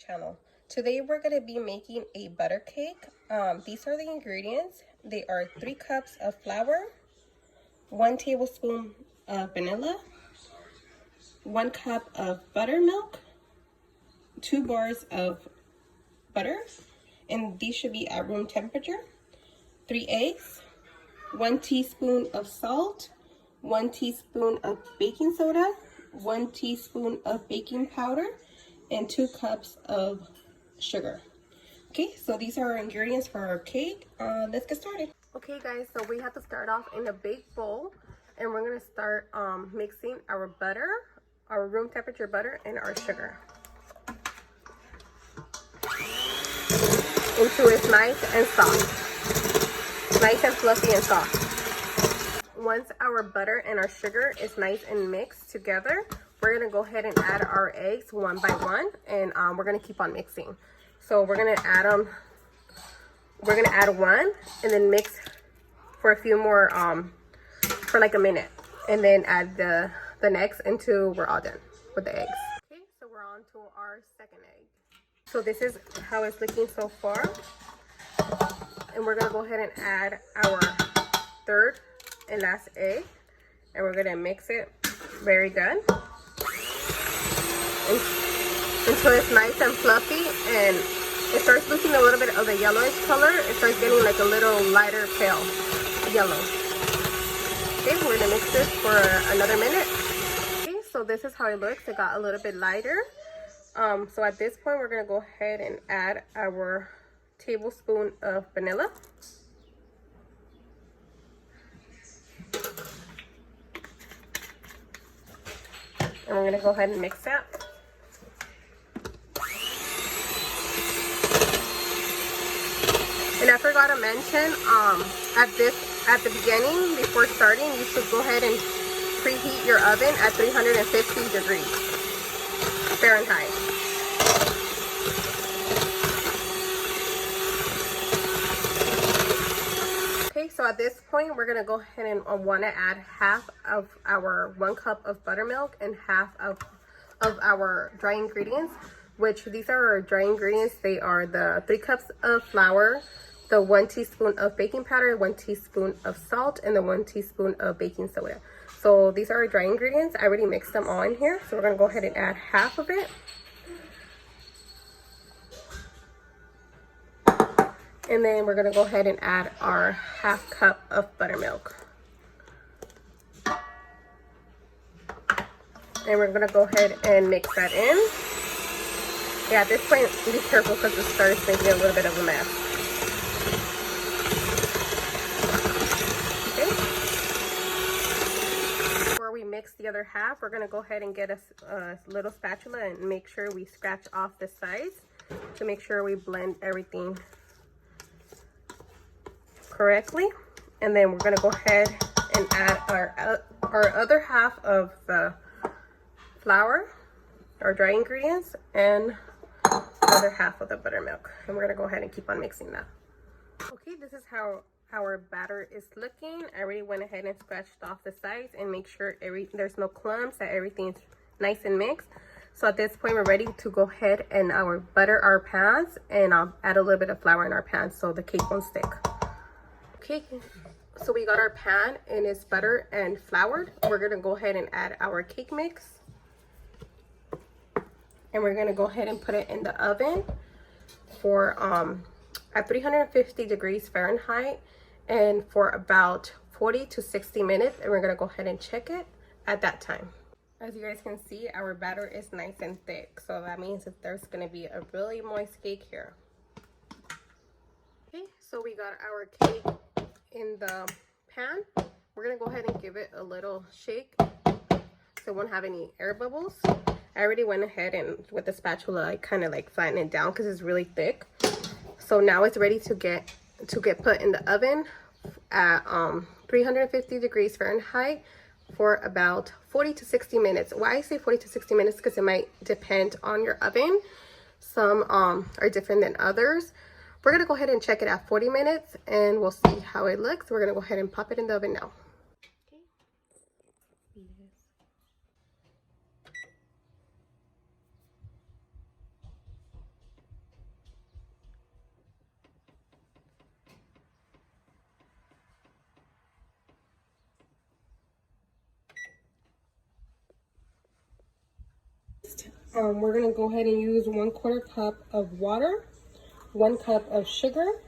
channel. Today we're going to be making a butter cake. These are the ingredients. They are 3 cups of flour, 1 tablespoon of vanilla, 1 cup of buttermilk, 2 bars of butter, and these should be at room temperature, 3 eggs, 1 teaspoon of salt, 1 teaspoon of baking soda, 1 teaspoon of baking powder, and 2 cups of sugar. Okay, so these are our ingredients for our cake. Let's get started. Okay guys, so we have to start off in a big bowl, and we're going to start mixing our butter, our room temperature butter, and our sugar until it's nice and soft, nice and fluffy and soft. Once our butter and our sugar is nice and mixed together, we're going to go ahead and add our eggs one by one, and we're going to keep on mixing. So we're going to add them, we're going to add one and then mix for a few more, for like a minute, and then add the next until we're all done with the eggs. Okay, so we're on to our second egg. So this is how it's looking so far, and we're going to go ahead and add our third and last egg, and we're going to mix it very good until it's nice and fluffy and it starts losing a little bit of the yellowish color. It starts getting like a little lighter pale yellow. Okay, we're gonna mix this for another minute. Okay, so this is how it looks. It got a little bit lighter. So at this point we're gonna go ahead and add our tablespoon of vanilla. And we're gonna go ahead and mix that. And I forgot to mention, at the beginning, before starting, you should go ahead and preheat your oven at 350 degrees Fahrenheit. Okay, so at this point, we're gonna go ahead and want to add half of our 1 cup of buttermilk and half of our dry ingredients, which these are our dry ingredients. They are the 3 cups of flour, the 1 teaspoon of baking powder, 1 teaspoon of salt, and the 1 teaspoon of baking soda. So these are our dry ingredients. I already mixed them all in here. So we're gonna go ahead and add half of it. And then we're gonna go ahead and add our half cup of buttermilk. And we're gonna go ahead and mix that in. Yeah, at this point, be careful because it starts making a little bit of a mess. Okay. Before we mix the other half, we're gonna go ahead and get a little spatula and make sure we scratch off the sides to make sure we blend everything correctly. And then we're gonna go ahead and add our other half of the flour, our dry ingredients, and the other half of the buttermilk. And we're gonna go ahead and keep on mixing that. Okay, this is how our batter is looking. I already went ahead and scratched off the sides and make sure there's no clumps, that everything's nice and mixed. So at this point, we're ready to go ahead and butter our pans and add a little bit of flour in our pans so the cake won't stick. Okay, so we got our pan and it's butter and floured. We're gonna go ahead and add our cake mix. And we're gonna go ahead and put it in the oven for at 350 degrees Fahrenheit and for about 40 to 60 minutes. And we're gonna go ahead and check it at that time. As you guys can see, our batter is nice and thick. So that means that there's gonna be a really moist cake here. Okay, so we got our cake in the pan. We're gonna go ahead and give it a little shake so it won't have any air bubbles. I already went ahead and with the spatula I kind of like flatten it down because it's really thick. So now it's ready to get put in the oven at 350 degrees Fahrenheit for about 40 to 60 minutes. Why I say 40 to 60 minutes because it might depend on your oven. Some are different than others. We're gonna go ahead and check it at 40 minutes and we'll see how it looks. We're gonna go ahead and pop it in the oven now. We're gonna go ahead and use 1/4 cup of water, 1 cup of sugar,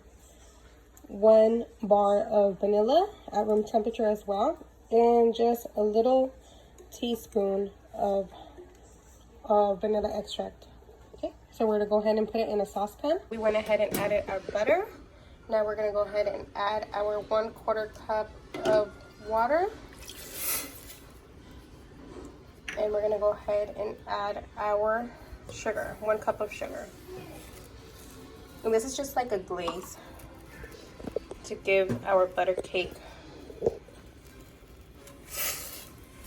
1 bar of vanilla at room temperature as well, and just a little teaspoon of vanilla extract. Okay, so we're gonna go ahead and put it in a saucepan. We went ahead and added our butter. Now we're gonna go ahead and add our 1/4 cup of water. And we're gonna go ahead and add our sugar, 1 cup of sugar. And this is just like a glaze to give our butter cake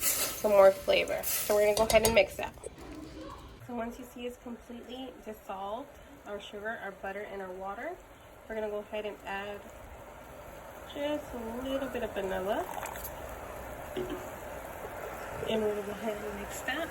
some more flavor. So we're gonna go ahead and mix that. So once you see it's completely dissolved, our sugar, our butter, and our water, we're gonna go ahead and add just a little bit of vanilla. And we're gonna go ahead and mix that.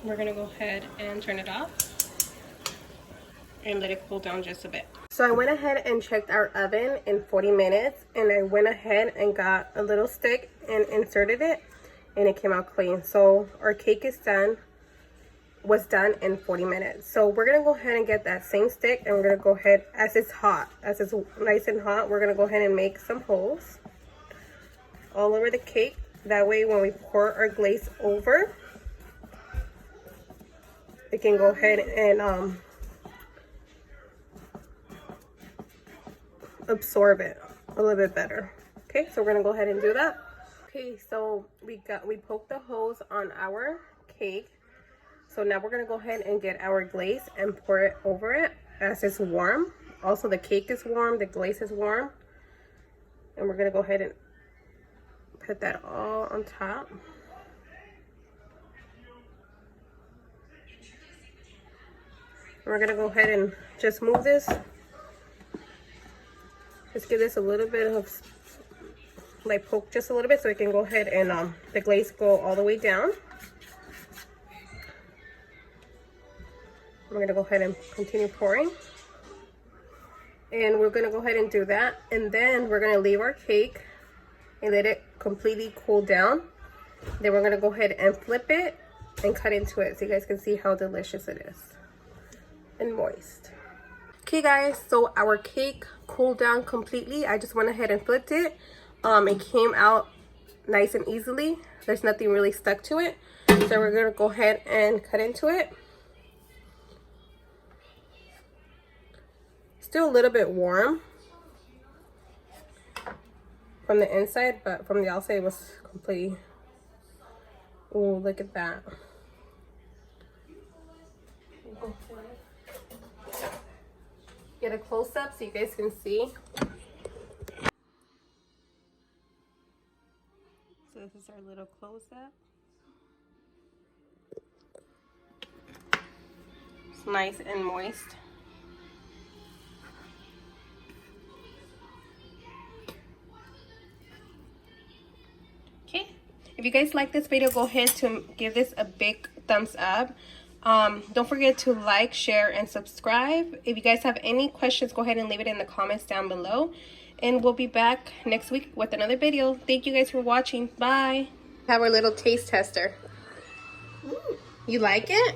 We're gonna go ahead and turn it off and let it cool down just a bit. So I went ahead and checked our oven in 40 minutes, and I went ahead and got a little stick and inserted it, and it came out clean. So our cake was done in 40 minutes. So we're gonna go ahead and get that same stick, and we're gonna go ahead, as it's nice and hot, we're gonna go ahead and make some holes all over the cake. That way when we pour our glaze over, it can go ahead and absorb it a little bit better. Okay, so we're gonna go ahead and do that. Okay, so we poked the holes on our cake. So now we're gonna go ahead and get our glaze and pour it over it as it's warm. Also, the cake is warm, the glaze is warm, and we're gonna go ahead and put that all on top. We're gonna go ahead and just move this. Just give this a little bit of, like, poke just a little bit so it can go ahead and the glaze go all the way down. We're gonna go ahead and continue pouring. And we're gonna go ahead and do that. And then we're gonna leave our cake and let it completely cool down. Then we're gonna go ahead and flip it and cut into it so you guys can see how delicious it is and moist. Okay guys, so our cake cooled down completely. I just went ahead and flipped it. It came out nice and easily. There's nothing really stuck to it. So we're gonna go ahead and cut into it. Still a little bit warm from the inside, but from the outside it was completely, oh, look at that. Get a close-up so you guys can see. So this is our little close-up. It's nice and moist. Okay, if you guys like this video, go ahead to give this a big thumbs up. Don't forget to like, share, and subscribe. If you guys have any questions, go ahead and leave it in the comments down below. And we'll be back next week with another video. Thank you guys for watching. Bye. Have our little taste tester. You like it?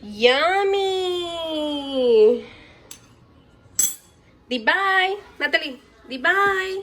Yummy. Di bye, Natalie. Di bye.